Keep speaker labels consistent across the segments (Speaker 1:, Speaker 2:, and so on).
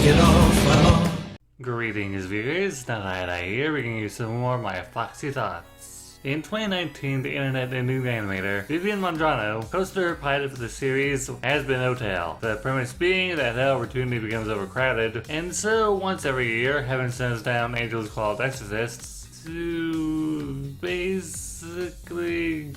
Speaker 1: get off my lawn.
Speaker 2: Greetings viewers, Nada here, bringing you some more of my Foxy thoughts. In 2019, the internet and news animator Vivian Mondrano posted her pilot for the series Hazbin Hotel. The premise being that hell routinely becomes overcrowded, and so once every year, heaven sends down angels called exorcists to basically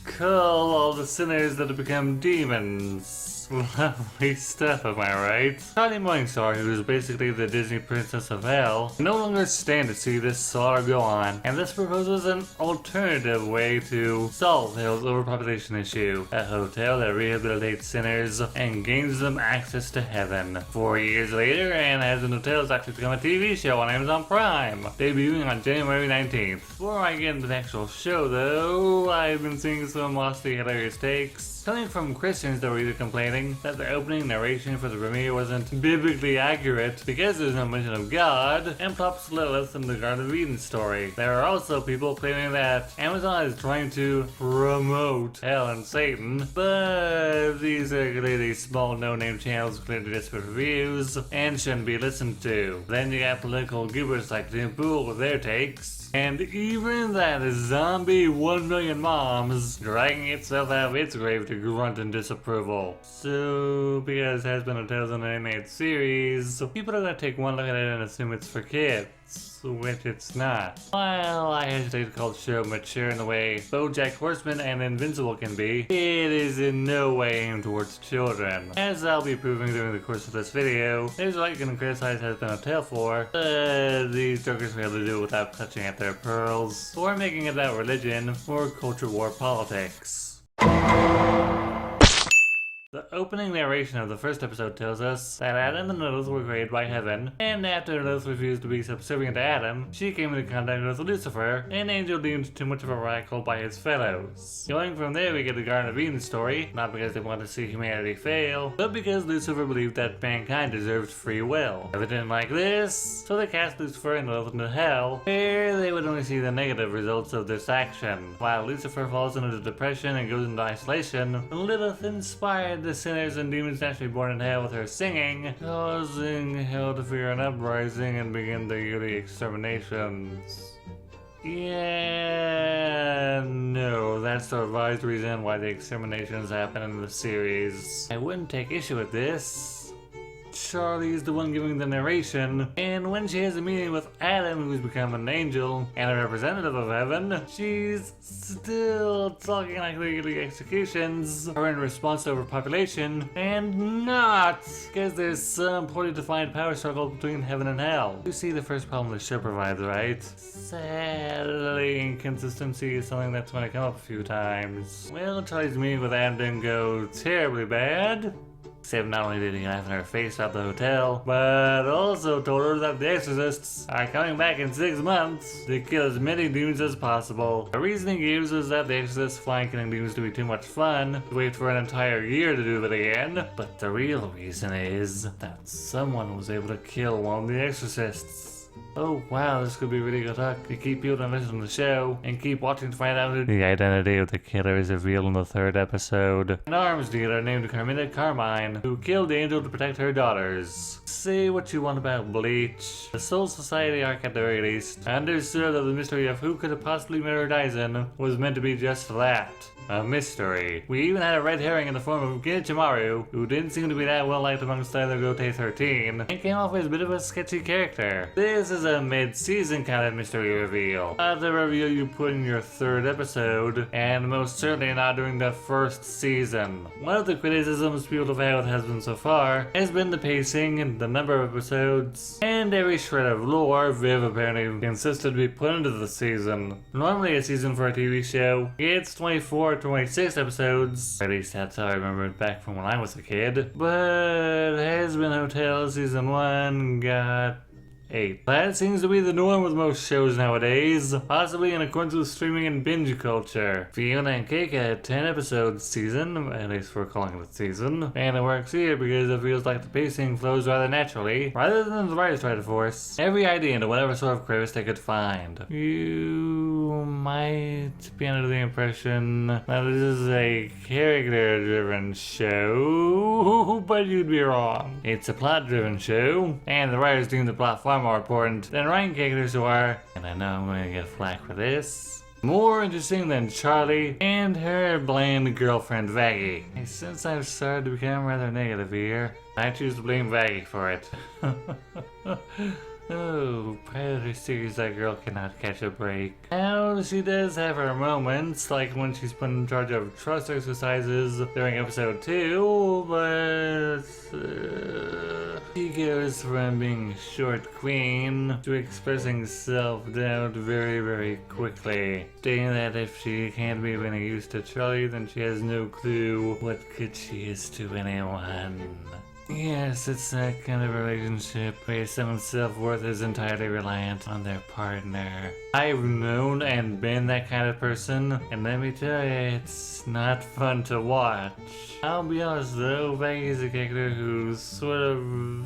Speaker 2: kill all the sinners that have become demons. Lovely stuff, am I right? Connie Morningstar, who is basically the Disney Princess of Hell, can no longer stand to see this slaughter go on, and this proposes an alternative way to solve Hell's overpopulation issue. A hotel that rehabilitates sinners and gains them access to heaven. 4 years later, and Hazbin Hotel has actually become a TV show on Amazon Prime, debuting on January 19th. Before I get into the actual show though, I've been seeing some mostly hilarious takes coming from Christians that were either complaining that the opening narration for the premiere wasn't biblically accurate because there's no mention of God, and perhaps Lilith in the Garden of Eden story. There are also people claiming that Amazon is trying to promote hell and Satan, but these are clearly small no-name channels with clearly disparate reviews and shouldn't be listened to. Then you got political goobers like Tim Pool with their takes. And even that zombie 1 million moms dragging itself out of its grave to grunt in disapproval. So, because Hazbin Hotel's an animated series, people are gonna take one look at it and assume it's for kids, which it's not. While I hesitate to call the show mature in the way BoJack Horseman and Invincible can be, it is in no way aimed towards children. As I'll be proving during the course of this video, there's a lot you can criticize Hazbin Hotel for, but these jokers fail to do it without clutching at their pearls, or making it about religion or culture war politics. The opening narration of the first episode tells us that Adam and Lilith were created by heaven, and after Lilith refused to be subservient to Adam, she came into contact with Lucifer, an angel deemed too much of a radical by his fellows. Going from there, we get the Garden of Eden story, not because they want to see humanity fail, but because Lucifer believed that mankind deserved free will. If it didn't like this, so they cast Lucifer and Lilith into hell, where they would only see the negative results of this action. While Lucifer falls into depression and goes into isolation, Lilith inspired the sinners and demons naturally born in hell with her singing, causing hell to fear an uprising and begin the yearly exterminations. Yeah, no, that's the revised reason why the exterminations happen in the series. I wouldn't take issue with this. Charlie's the one giving the narration, and when she has a meeting with Adam, who's become an angel and a representative of heaven, she's still talking like the executions are in response to overpopulation, and not because there's some poorly defined power struggle between heaven and hell. You see the first problem the show provides, right? Sadly, inconsistency is something that's going to come up a few times. Well, Charlie's meeting with Adam didn't go terribly bad. Except not only did he laugh in her face about the hotel, but also told her that the exorcists are coming back in 6 months to kill as many demons as possible. The reason he gives is that the exorcists find killing demons to be too much fun, to wait for an entire year to do it again. But the real reason is that someone was able to kill one of the exorcists. Oh wow, this could be really good luck to keep people to listen to the show and keep watching to find out who the identity of the killer is revealed in the 3rd episode. An arms dealer named Carmina Carmine, who killed the angel to protect her daughters. Say what you want about Bleach, the Soul Society arc at the very least understood that the mystery of who could have possibly murdered Aizen was meant to be just that. A mystery. We even had a red herring in the form of Genichimaru, who didn't seem to be that well liked amongst the other Gote 13, and came off as a bit of a sketchy character. This is a mid-season kind of mystery reveal. Not the reveal you put in your 3rd episode, and most certainly not during the 1st season. One of the criticisms people have had with Hazbin so far has been the pacing and the number of episodes, and every shred of lore Viv apparently insisted to be put into the season. Normally a season for a TV show gets 24 26 episodes. At least that's how I remember it back from when I was a kid. But Hazbin Hotel Season 1 got 8. That seems to be the norm with most shows nowadays, possibly in accordance with streaming and binge culture. Fiona and Cake had 10 episodes season, at least we're calling it a season, and it works here because it feels like the pacing flows rather naturally, rather than the writers try to force every idea into whatever sort of crevice they could find. You might be under the impression that this is a character-driven show, but you'd be wrong. It's a plot-driven show, and the writers deem the plot far more important than writing characters who are, and I know I'm going to get flack for this, more interesting than Charlie and her bland girlfriend Vaggie. Since I've started to become rather negative here, I choose to blame Vaggie for it. Oh, Predator series, that girl cannot catch a break. Now, she does have her moments, like when she's put in charge of trust exercises during episode 2, but she goes from being short queen to expressing self-doubt very, very quickly, stating that if she can't be any use to Charlie, then she has no clue what good she is to anyone. Yes, it's that kind of relationship where someone's self-worth is entirely reliant on their partner. I've known and been that kind of person, and let me tell you, it's not fun to watch. I'll be honest though, Vaggie's a character who's sort of...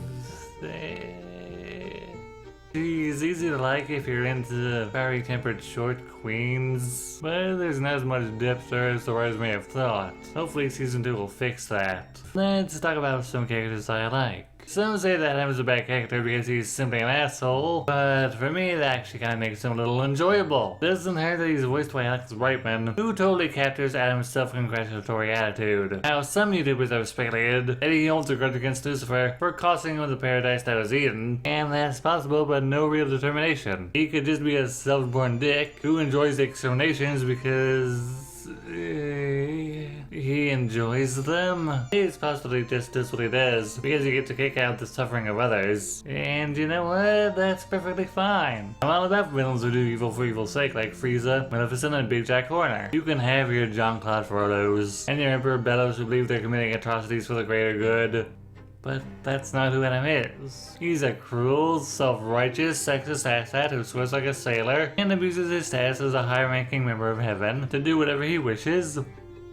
Speaker 2: she's easy to like if you're into fiery-tempered short queens, but there's not as much depth to her as the writers may have thought. Hopefully season 2 will fix that. Let's talk about some characters I like. Some say that Adam's a bad character because he's simply an asshole, but for me that actually kind of makes him a little enjoyable. It doesn't hurt that he's voiced by Alex Brightman, who totally captures Adam's self-congratulatory attitude. Now, some YouTubers have speculated that he holds a grudge against Lucifer for costing him the paradise that was Eden, and that's possible but no real determination. He could just be a self-born dick who enjoys the exterminations because... he enjoys them. He's possibly just does what he does because he gets to kick out the suffering of others. And you know what? That's perfectly fine. I'm all about villains who do evil for evil's sake, like Frieza, Maleficent, and Big Jack Horner. You can have your Jean-Claude Frollos and your Emperor Bellows who believe they're committing atrocities for the greater good. But that's not who Adam is. He's a cruel, self-righteous, sexist asshat who swears like a sailor and abuses his status as a high-ranking member of heaven to do whatever he wishes.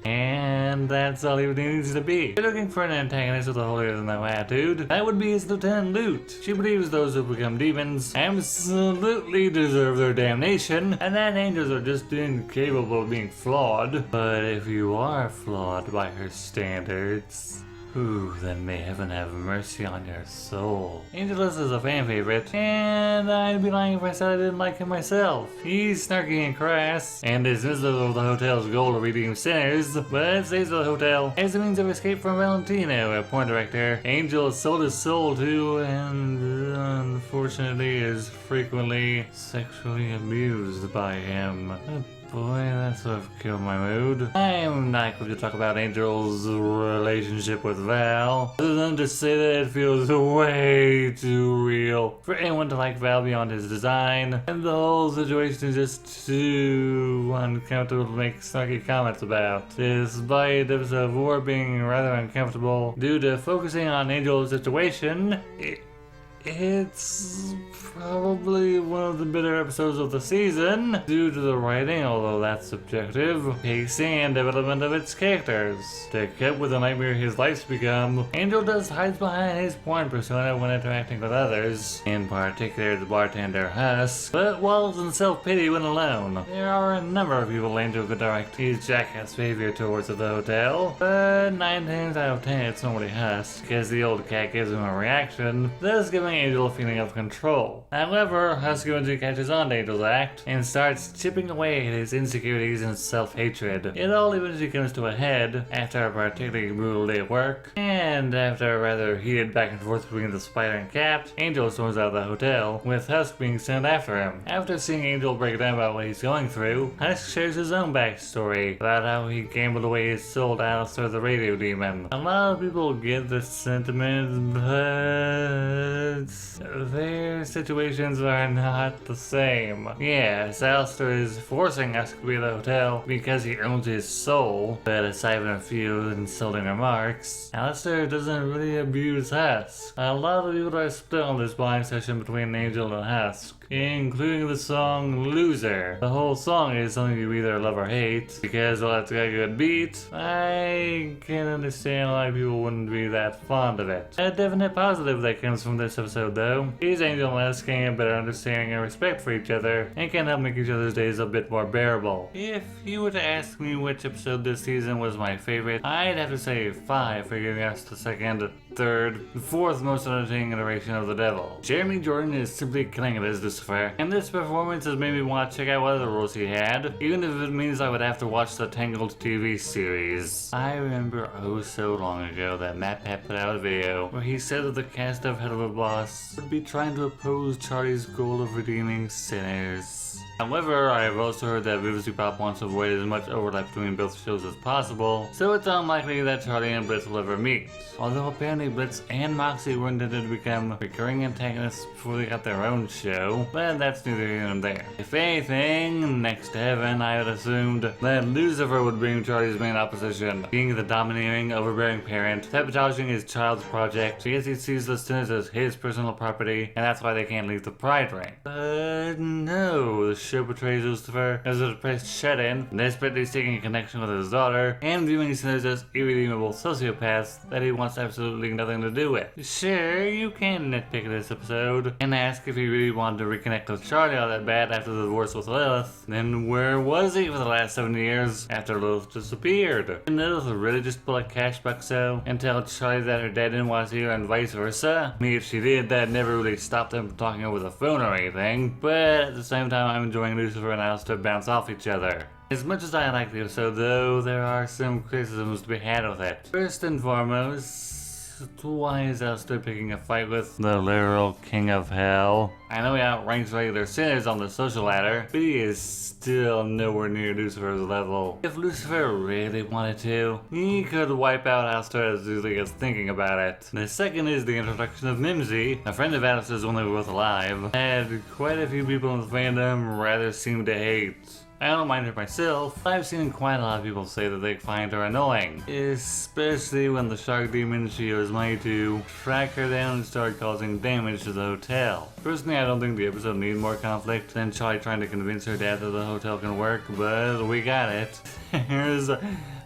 Speaker 2: And that's all he needs to be. If you're looking for an antagonist with a holier-than-thou attitude, that would be his Lieutenant Lute. She believes those who become demons absolutely deserve their damnation, and that angels are just incapable of being flawed. But if you are flawed by her standards, ooh, then may heaven have mercy on your soul. Angelus is a fan favorite, and I'd be lying if I said I didn't like him myself. He's snarky and crass, and dismissive of the hotel's goal to redeem sinners, but stays at the hotel as a means of escape from Valentino, a porn director Angel sold his soul to, and unfortunately is frequently sexually abused by him. Boy, that sort of killed my mood. I am not going to talk about Angel's relationship with Val, other than to say that it feels way too real for anyone to like Val beyond his design, and the whole situation is just too uncomfortable to make snarky comments about. Despite episode 4 being rather uncomfortable due to focusing on Angel's situation, it's probably one of the better episodes of the season due to the writing, although that's subjective, pacing, and development of its characters. To cope with the nightmare his life's become, Angel does hides behind his porn persona when interacting with others, in particular the bartender Husk, but wallows in self-pity when alone. There are a number of people Angel could direct his jackass behavior towards at the hotel, but 9 times out of 10 it's normally Husk, because the old cat gives him a reaction, thus giving Angel a feeling of control. However, Husk eventually catches on to Angel's act and starts chipping away at his insecurities and self-hatred. It all eventually comes to a head after a particularly brutal day at work, and after a rather heated back and forth between the spider and cat, Angel storms out of the hotel, with Husk being sent after him. After seeing Angel break down about what he's going through, Husk shares his own backstory about how he gambled away his soul to Alistair the radio demon. A lot of people get the sentiment, but there's their situations are not the same. Yes, Alistair is forcing us to be at the hotel because he owns his soul, but aside from a few insulting remarks, Alistair doesn't really abuse Husk. A lot of people are split on this bonding session between Angel and Husk, including the song Loser. The whole song is something you either love or hate, because while it's got a good beat, I can understand why people wouldn't be that fond of it. A definite positive that comes from this episode though is Angel and Husk gaining a better understanding and respect for each other, and can help make each other's days a bit more bearable. If you were to ask me which episode this season was my favorite, I'd have to say 5 for giving us the second, third, fourth most entertaining iteration of the devil. Jeremy Jordan is simply killing it as Lucifer, and this performance has made me want to check out what other roles he had, even if it means I would have to watch the Tangled TV series. I remember oh so long ago that Matt Pat put out a video where he said that the cast of Head of a Boss would be trying to oppose Charlie's goal of redeeming sinners. However, I have also heard that BBC Pop wants to avoid as much overlap between both shows as possible, so it's unlikely that Charlie and Blitz will ever meet. Although apparently Blitz and Moxie were intended to become recurring antagonists before they got their own show, but that's neither here nor there. If anything, next to Heaven, I had assumed that Lucifer would bring Charlie's main opposition, being the domineering, overbearing parent, sabotaging his child's project because he sees the sinners as his personal property, and that's why they can't leave the Pride Ring. But no, the show portrays Lucifer as a depressed shut-in, desperately seeking a connection with his daughter, and viewing sinners as irredeemable sociopaths that he wants absolutely nothing to do with. Sure, you can nitpick this episode and ask if he really wanted to reconnect with Charlie all that bad after the divorce with Lilith. Then where was he for the last 7 years after Lilith disappeared? Did Lilith really just pull a cash buckso and tell Charlie that her dad didn't want to see her and vice versa? I mean, if she did, that never really stopped them from talking over the phone or anything, but at the same time I'm enjoying Lucifer and Alistair bounce off each other. As much as I like the episode though, there are some criticisms to be had with it. First and foremost, why is Alistair picking a fight with the literal king of hell? I know he outranks regular sinners on the social ladder, but he is still nowhere near Lucifer's level. If Lucifer really wanted to, he could wipe out Alistair as easily as thinking about it. The second is the introduction of Mimsy, a friend of Alistair's when they were both alive, and quite a few people in the fandom rather seem to hate. I don't mind her myself, but I've seen quite a lot of people say that they find her annoying, especially when the shark demon she owes money to track her down and start causing damage to the hotel. Personally, I don't think the episode needs more conflict than Charlie trying to convince her dad that the hotel can work, but we got it. There's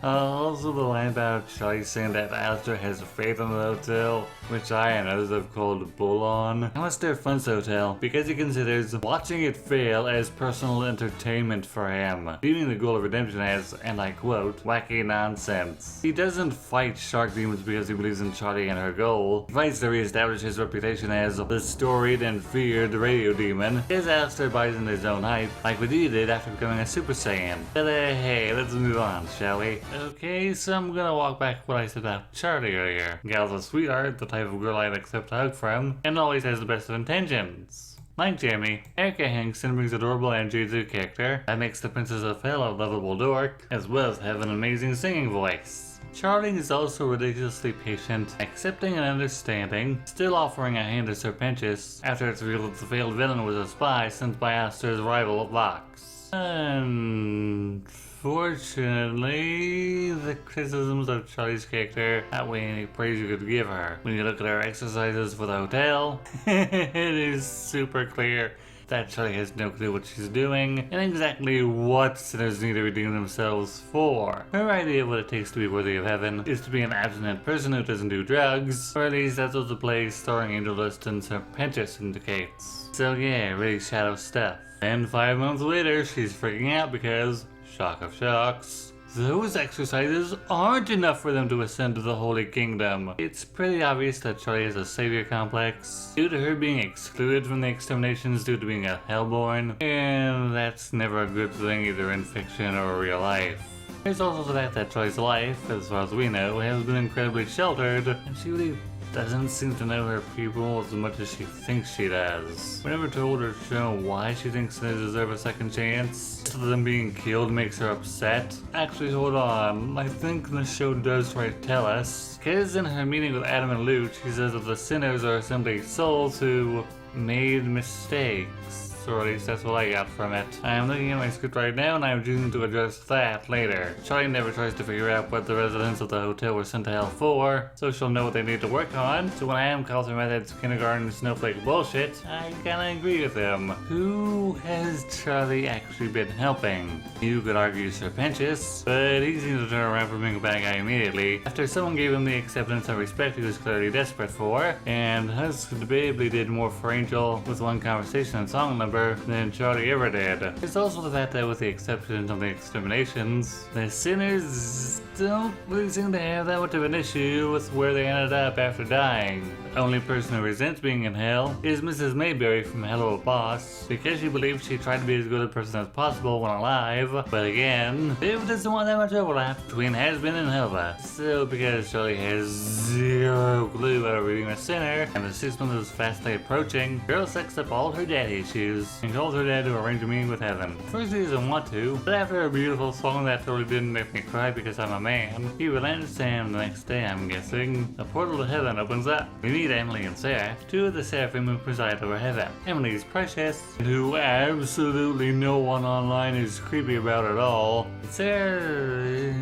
Speaker 2: also the line about Charlie saying that Alistair has faith in the hotel, which I and others have called bull on. Alistair funds the hotel because he considers watching it fail as personal entertainment for him, viewing the goal of redemption as, and I quote, wacky nonsense. He doesn't fight shark demons because he believes in Charlie and her goal. He fights to reestablish his reputation as the storied and feared radio demon, because Alistair buys in his own hype, like Vegeta did after becoming a Super Saiyan. But hey, let's move on, shall we? Okay, so I'm gonna walk back what I said about Charlie earlier. Gal's a sweetheart, the type of girl I'd accept a hug from, and always has the best of intentions. Like Jamie, Erica Hankston brings adorable energy to the character that makes the Princess of Hell a lovable dork, as well as have an amazing singing voice. Charlie is also ridiculously patient, accepting and understanding, still offering a hand to Serpentius after it's revealed that the failed villain was a spy sent by Alistair's rival, Vox. Unfortunately, the criticisms of Charlie's character outweigh any praise you could give her. When you look at her exercises for the hotel, it is super clear that Charlie has no clue what she's doing and exactly what sinners need to redeem themselves for. Her idea of what it takes to be worthy of heaven is to be an abstinent person who doesn't do drugs, or at least that's what the play starring Angel Dust and Serpentius indicates. So yeah, really shadow stuff. And 5 months later, she's freaking out because, shock of shocks, those exercises aren't enough for them to ascend to the Holy Kingdom. It's pretty obvious that Charlie has a savior complex due to her being excluded from the exterminations due to being a Hellborn, and that's never a good thing either in fiction or real life. There's also the fact that Charlie's life, as far as we know, has been incredibly sheltered, and she really doesn't seem to know her people as much as she thinks she does. We're never told or shown why she thinks they deserve a second chance. So them being killed makes her upset. Actually, hold on. I think the show does try to tell us. Because in her meeting with Adam and Luke, she says that the sinners are simply souls who made mistakes. Or at least that's what I got from it. I am looking at my script right now and I am choosing to address that later. Charlie never tries to figure out what the residents of the hotel were sent to hell for, so she'll know what they need to work on. So when Adam calls her methods kindergarten snowflake bullshit, I kinda agree with him. Who has Charlie actually been helping? You could argue Serpentius, but he seems to turn around from being a bad guy immediately after someone gave him the acceptance and respect he was clearly desperate for, and Hus debatably did more for Angel with one conversation and song number than Charlie ever did. There's also the fact that with the exception of the exterminations, the sinners don't really seem to have that much of an issue with where they ended up after dying. The only person who resents being in hell is Mrs. Mayberry from Hello Boss, because she believes she tried to be as good a person as possible when alive, but again, David doesn't want that much overlap between Hazbin and Helva. So because Charlie has zero clue about being a sinner, and the 6 months is fastly approaching, girl sucks up all her daddy issues and calls her dad to arrange a meeting with heaven. First he doesn't want to, but after a beautiful song that totally didn't make me cry because I'm a man, he relents, and the next day I'm guessing, a portal to heaven opens up. We meet Emily and Sarah, two of the seraphim who preside over heaven. Emily's precious, who absolutely no one online is creepy about at all. Sarah...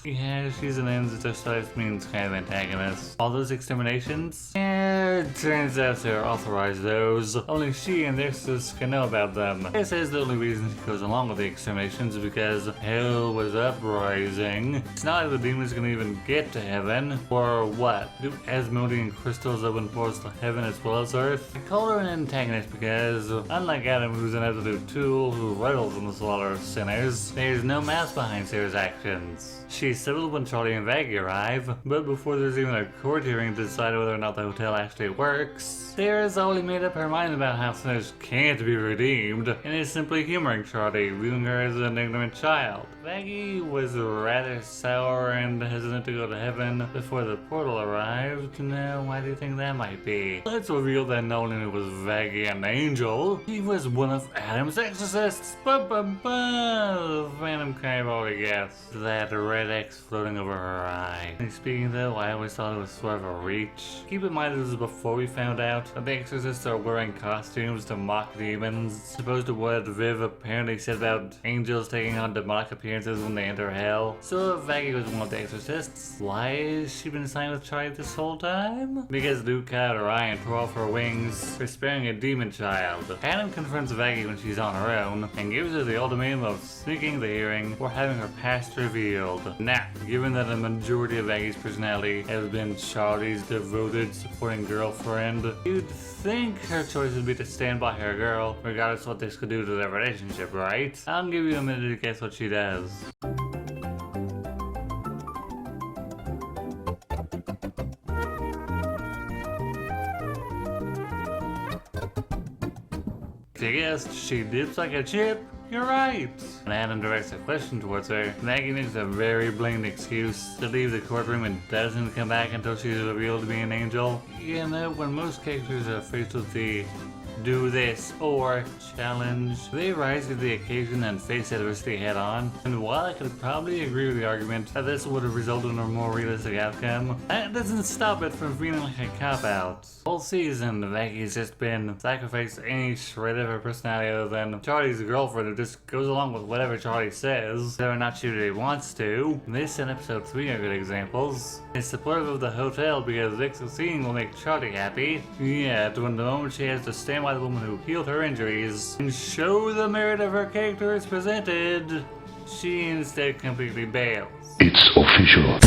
Speaker 2: yeah, she's an ends means kind of antagonist. All those exterminations? Yeah, it turns out Sarah authorized those. Only she and the exorcists can know about them. Sarah says the only reason she goes along with the exterminations is because hell was uprising. It's not like the demons can even get to heaven. Or what? Do Asmodean crystals open portals to heaven as well as earth? I call her an antagonist because, unlike Adam, who's an absolute tool who revels in the slaughter of sinners, there's no mouse behind Sarah's actions. She's settled when Charlie and Vaggie arrive, but before there's even a court hearing to decide whether or not the hotel actually works, Sarah's already made up her mind about how sinners can't be redeemed, and is simply humoring Charlie, viewing her as an ignorant child. Vaggie was rather sour and hesitant to go to heaven before the portal arrived. Now, why do you think that might be? Let's reveal that not only was Vaggie an angel, he was one of Adam's exorcists. The Phantom kind of already guessed. That red X floating over her eye. And speaking though, I always thought it was sort of a reach. Keep in mind this was before we found out that the exorcists are wearing costumes to mock demons, opposed to what Viv apparently said about angels taking on demonic appearances when they enter hell. So if Vaggie was one of the exorcists, why has she been signed with Charlie this whole time? Because Luke cut her eye and tore off her wings for sparing a demon child. Adam confronts Vaggie when she's on her own and gives her the ultimatum of sneaking the hearing or having her past revealed. Now, given that a majority of Vaggie's personality has been Charlie's devoted, supporting girlfriend, you'd think her choice would be to stand by her girl, regardless of what this could do to their relationship, right? I'll give you a minute to guess what she does. If you guessed she dips like a chip, you're right. When Adam directs a question towards her, Maggie makes a very blatant excuse to leave the courtroom and doesn't come back until she's revealed to be an angel. You know, when most characters are faced with the do this or challenge, they rise to the occasion and face adversity head on. And while I could probably agree with the argument that this would have resulted in a more realistic outcome, that doesn't stop it from feeling like a cop-out. All season, Vaggie's just been sacrificed any shred of her personality other than Charlie's girlfriend who just goes along with whatever Charlie says, whether or not she really wants to. This and episode 3 are good examples. Is supportive of the hotel because Vic's scene will make Charlie happy, yet when the moment she has to stand by the woman who healed her injuries and show the merit of her character is presented, she instead completely bails.
Speaker 1: It's official.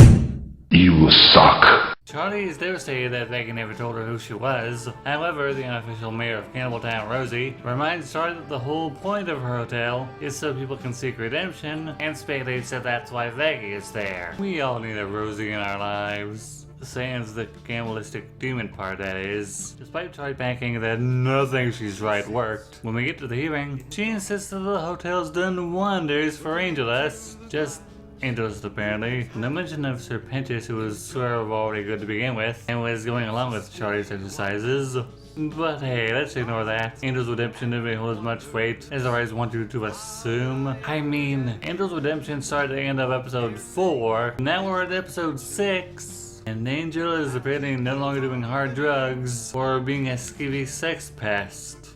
Speaker 1: You suck.
Speaker 2: Charlie is devastated that Vaggie never told her who she was. However, the unofficial mayor of Cannibal Rosie, reminds Charlie that the whole point of her hotel is so people can seek redemption, and speculates that that's why Vaggie is there. We all need a Rosie in our lives. Sans the cannibalistic demon part, that is. Despite Charlie banking that nothing she's right worked, when we get to the hearing, she insists that the hotel's done wonders for Angelus. Just Angelus, apparently. No mention of Serpentius, who was sort of already good to begin with, and was going along with Charlie's exercises. But hey, let's ignore that. Angel's redemption didn't hold as much weight as I always want you to assume. I mean, Angel's redemption started at the end of episode 4. Now we're at episode 6. And Angel is apparently no longer doing hard drugs or being a skeevy sex pest.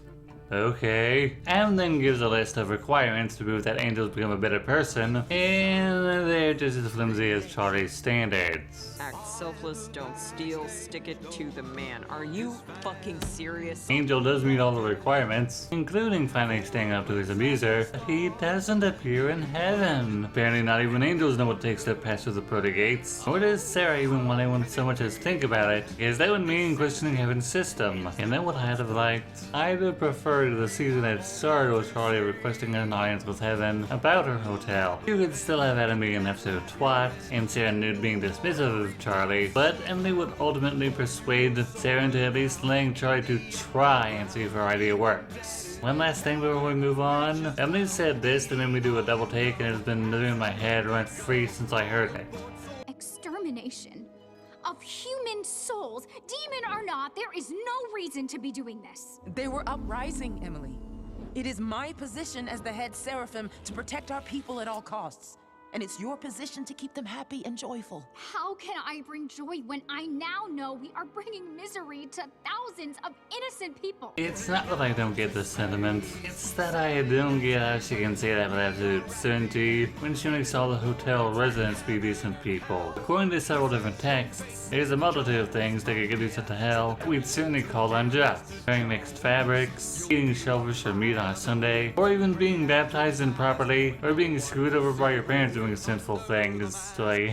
Speaker 2: Okay. And then gives a list of requirements to prove that Angel's become a better person, and they're just as flimsy as Charlie's standards.
Speaker 3: Act selfless, don't steal, stick it to the man. Are you fucking serious?
Speaker 2: Angel does meet all the requirements, including finally staying up to his abuser, but he doesn't appear in heaven. Apparently not even angels know what it takes to pass through the pearly gates. Nor does Sarah even want anyone so much as think about it, because that would mean questioning heaven's system. And that what I'd have liked? I'd have preferred the season had started with Charlie requesting an audience with Heaven about her hotel. You could still have Adam being an episode twat, and Sarah Nude being dismissive of Charlie, but Emily would ultimately persuade Sarah into at least letting Charlie to try and see if her idea works. One last thing before we move on. Emily said this that made me do a double take, and it's been living in my head rent free since I heard it.
Speaker 4: Extermination of human souls, demon or not, there is no reason to be doing this.
Speaker 5: They were uprising, Emily. It is my position as the head seraphim to protect our people at all costs. And it's your position to keep them happy and joyful.
Speaker 4: How can I bring joy when I now know we are bringing misery to thousands of innocent people?
Speaker 2: It's not that I don't get the sentiment, it's that I don't get how she can say that with absolute certainty when she makes all the hotel residents be decent people. According to several different texts, there's a multitude of things that could get you sent to hell we'd certainly call unjust. Wearing mixed fabrics, eating shellfish or meat on a Sunday, or even being baptized improperly, or being screwed over by your parents doing sinful things. So like,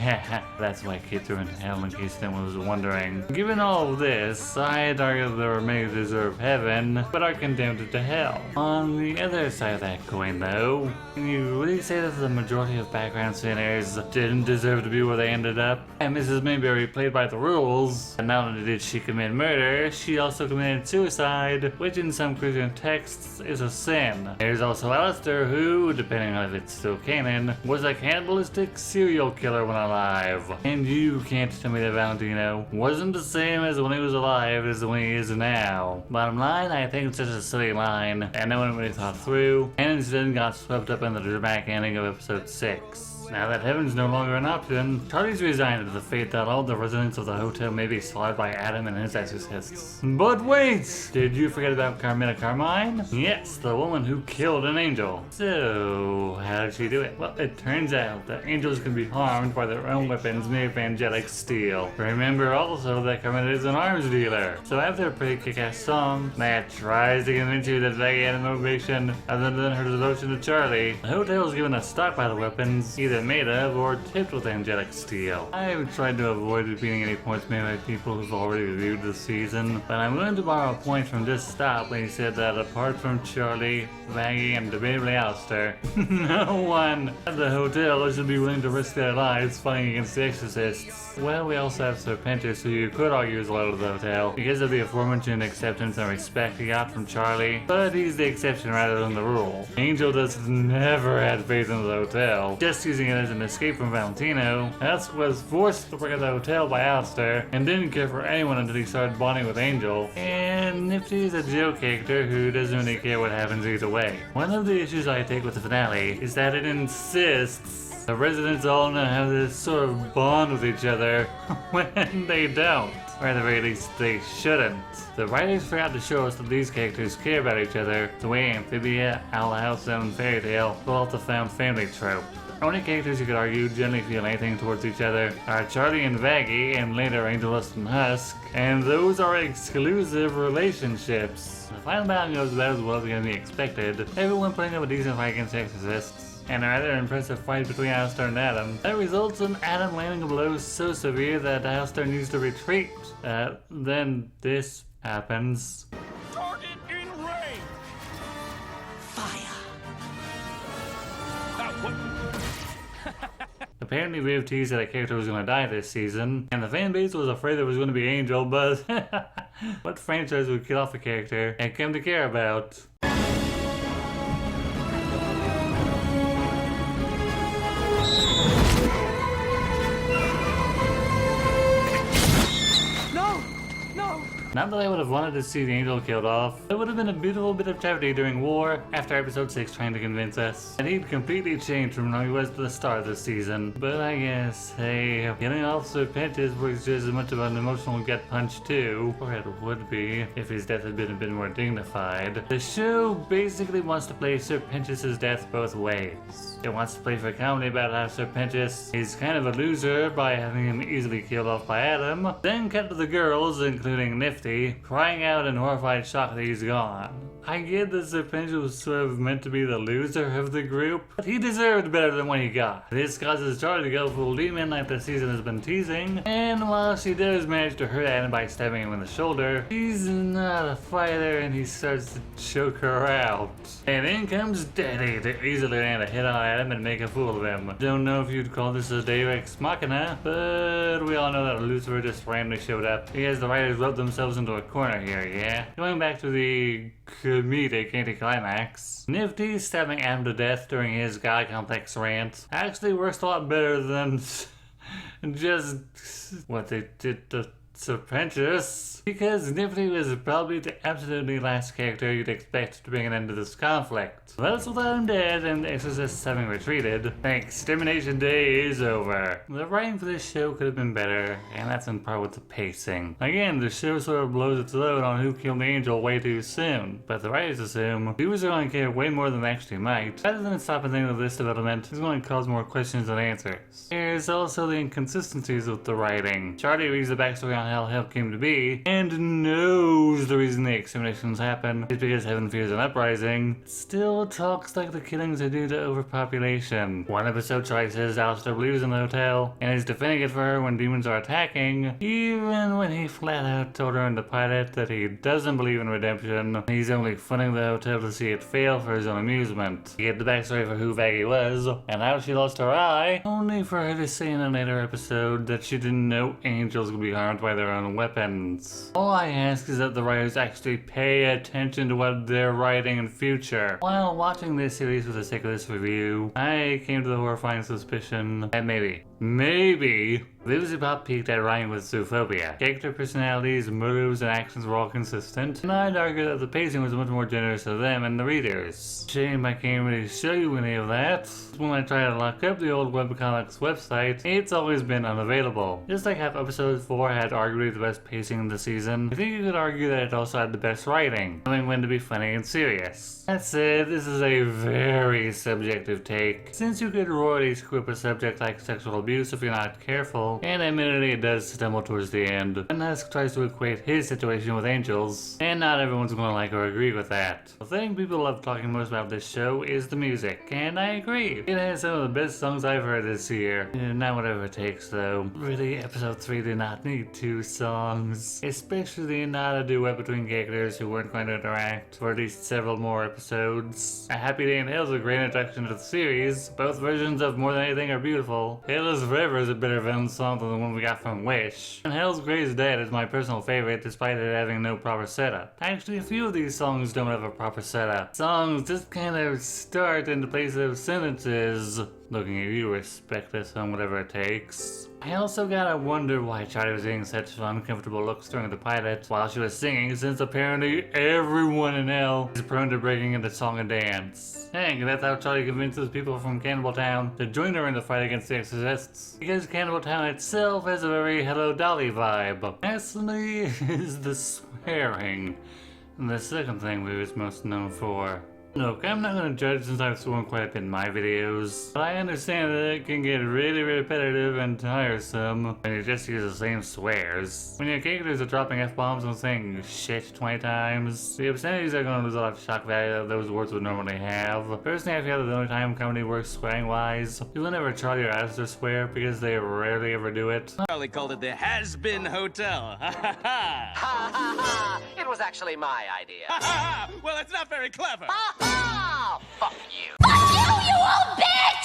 Speaker 2: that's why kids are in hell, in case anyone was wondering. Given all of this, I'd argue that there are many who deserve heaven, but are condemned to hell. On the other side of that coin though, can you really say that the majority of background sinners didn't deserve to be where they ended up? And Mrs. Mayberry played by the rules, and not only did she commit murder, she also committed suicide, which in some Christian texts is a sin. There's also Alistair who, depending on if it's still canon, was a cannibalistic serial killer when alive. And you can't tell me that Valentino wasn't the same as when he was alive as when he is now. Bottom line, I think it's just a silly line, and no one really thought through, and instead got swept up in the dramatic ending of episode 6. Now that heaven's no longer an option, Charlie's resigned to the fate that all the residents of the hotel may be slaughtered by Adam and his exorcists. But wait! Did you forget about Carmina Carmine? Yes, the woman who killed an angel. So, how did she do it? Well, it turns out that angels can be harmed by their own weapons made of angelic steel. Remember also that Carmina is an arms dealer. So after a pretty kick-ass song that tries to convince you that Vaggie had a motivation other than her devotion to Charlie, the hotel is given a stockpile of weapons either made of or tipped with angelic steel. I've tried to avoid repeating any points made by people who've already reviewed the season, but I'm going to borrow a point from this stop when he said that apart from Charlie, Maggie, and debatably Alistair, no one at the hotel should be willing to risk their lives fighting against the exorcists. Well, we also have Serpentis, who you could argue is loyal to the hotel because of the aforementioned acceptance and respect he got from Charlie, but he's the exception rather than the rule. Angel does never had faith in the hotel, just using it as an escape from Valentino. Husk was forced to work at the hotel by Alistair and didn't care for anyone until he started bonding with Angel. And Nifty's a joke character who doesn't really care what happens either way. One of the issues I take with the finale is that it insists the residents all know how to sort of bond with each other when they don't. Or at the very least, they shouldn't. The writers forgot to show us that these characters care about each other the way Amphibia, Owl House, and Fairy Tale pull off the found family trope. The only characters you could argue generally feel anything towards each other are Charlie and Vaggie, and later Angelus and Husk, and those are exclusive relationships. The final battle goes about as well as can be expected, everyone putting up a decent fight against exorcists, and a rather impressive fight between Alistair and Adam that results in Adam landing a blow so severe that Alistair needs to retreat. Then this happens.
Speaker 6: Target in range!
Speaker 5: Fire!
Speaker 6: What?
Speaker 2: Apparently we have teased that a character was going to die this season, and the fanbase was afraid it was going to be Angel, but what franchise would kill off a character and come to care about?
Speaker 5: No! No!
Speaker 2: Not that I would have wanted to see the angel killed off. It would have been a beautiful bit of tragedy during war, after episode 6 trying to convince us that he'd completely changed from how he was at the start of the season. But I guess, hey, killing off Sir Pentious was just as much of an emotional gut punch too, or it would be, if his death had been a bit more dignified. The show basically wants to play Sir Pentious's death both ways. It wants to play for comedy about how Sir Pentious is kind of a loser by having him easily killed off by Adam, then cut to the girls, including Nifty, crying out in horrified shock that he's gone. I get that Sir Pentious was sort of meant to be the loser of the group, but he deserved better than what he got. This causes Charlie to go full demon like the season has been teasing, and while she does manage to hurt Adam by stabbing him in the shoulder, she's not a fighter and he starts to choke her out. And in comes Daddy to easily land a hit on Adam and make a fool of him. Don't know if you'd call this a Deus Ex Machina, but we all know that Lucifer just randomly showed up because the writers wrote themselves into a corner here, yeah? Going back to the comedic anticlimax, Nifty stabbing Adam to death during his God Complex rant actually works a lot better than just what they did to Sir Pentious, because Nifty was probably the absolutely last character you'd expect to bring an end to this conflict. That's without him dead and the exorcists having retreated. Extermination Day is over. The writing for this show could have been better, and that's in part with the pacing. Again, the show sort of blows its load on who killed the angel way too soon, but the writers assume viewers are going to care way more than they actually might. Rather than stop and think of this development, it's going to cause more questions than answers. There's also the inconsistencies with the writing. Charlie reads the backstory on how hell came to be, and knows the reason the exterminations happen is because heaven fears an uprising, still talks like the killings are due to overpopulation. One episode Charlie says Alistair believes in the hotel and is defending it for her when demons are attacking, even when he flat out told her in the pilot that he doesn't believe in redemption. He's only funding the hotel to see it fail for his own amusement. You get the backstory for who Vaggie was and how she lost her eye, only for her to say in a later episode that she didn't know angels would be harmed by their own weapons. All I ask is that the writers actually pay attention to what they're writing in future. While watching this series for the sake of this review, I came to the horrifying suspicion that maybe Lucy Pop peaked at writing with zoophobia. Character personalities, motives, and actions were all consistent, and I'd argue that the pacing was much more generous to them and the readers. Shame I can't really show you any of that. When I try to lock up the old webcomics website, it's always been unavailable. Just like how episode 4 had arguably the best pacing in the season, I think you could argue that it also had the best writing, knowing when to be funny and serious. That said, this is a very subjective take, since you could royally screw up a subject like sexual abuse if you're not careful, and admittedly it does stumble towards the end. And Husk tries to equate his situation with angels, and not everyone's going to like or agree with that. The thing people love talking most about this show is the music, and I agree. It has some of the best songs I've heard this year. Not whatever it takes though. Really, episode 3 did not need 2 songs, especially not a duet between characters who weren't going to interact for at least several more episodes. A Happy Day in Hell is a great introduction to the series. Both versions of More Than Anything are beautiful. Hell is Forever is a better villain song than the one we got from Wish. And Hell's Grey's Dead is my personal favorite despite it having no proper setup. Actually, a few of these songs don't have a proper setup. Songs just kind of start in the place of sentences. Looking at you, respectless on whatever it takes. I also gotta wonder why Charlie was getting such uncomfortable looks during the pilot while she was singing, since apparently everyone in hell is prone to breaking into song and dance. Dang, that's how Charlie convinces people from Cannibal Town to join her in the fight against the exorcists, because Cannibal Town itself has a very Hello Dolly vibe. Lastly is the swearing, the second thing we was most known for. Look, I'm not going to judge since I've sworn quite a bit in my videos, but I understand that it can get really repetitive and tiresome when you just use the same swears. When your characters are dropping F-bombs and saying shit 20 times, the obscenities are going to lose a lot of shock value that those words would normally have. Personally, I feel that the only time comedy works swearing-wise is whenever Charlie or Alistair swear, because they rarely ever do it.
Speaker 6: Charlie called it the Hazbin Hotel. Ha ha ha!
Speaker 7: Ha ha ha! It was actually my idea.
Speaker 6: Ha ha ha! Well, it's not very clever.
Speaker 7: Ha ha! Fuck you!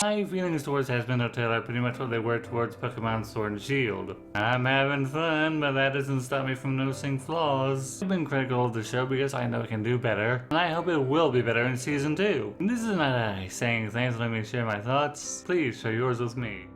Speaker 2: My feelings towards Hazbin Hotel are pretty much what they were towards Pokemon Sword and Shield. I'm having fun, but that doesn't stop me from noticing flaws. I've been critical of the show because I know it can do better, and I hope it will be better in Season 2. And this is not a saying thanks, let me share my thoughts. Please share yours with me.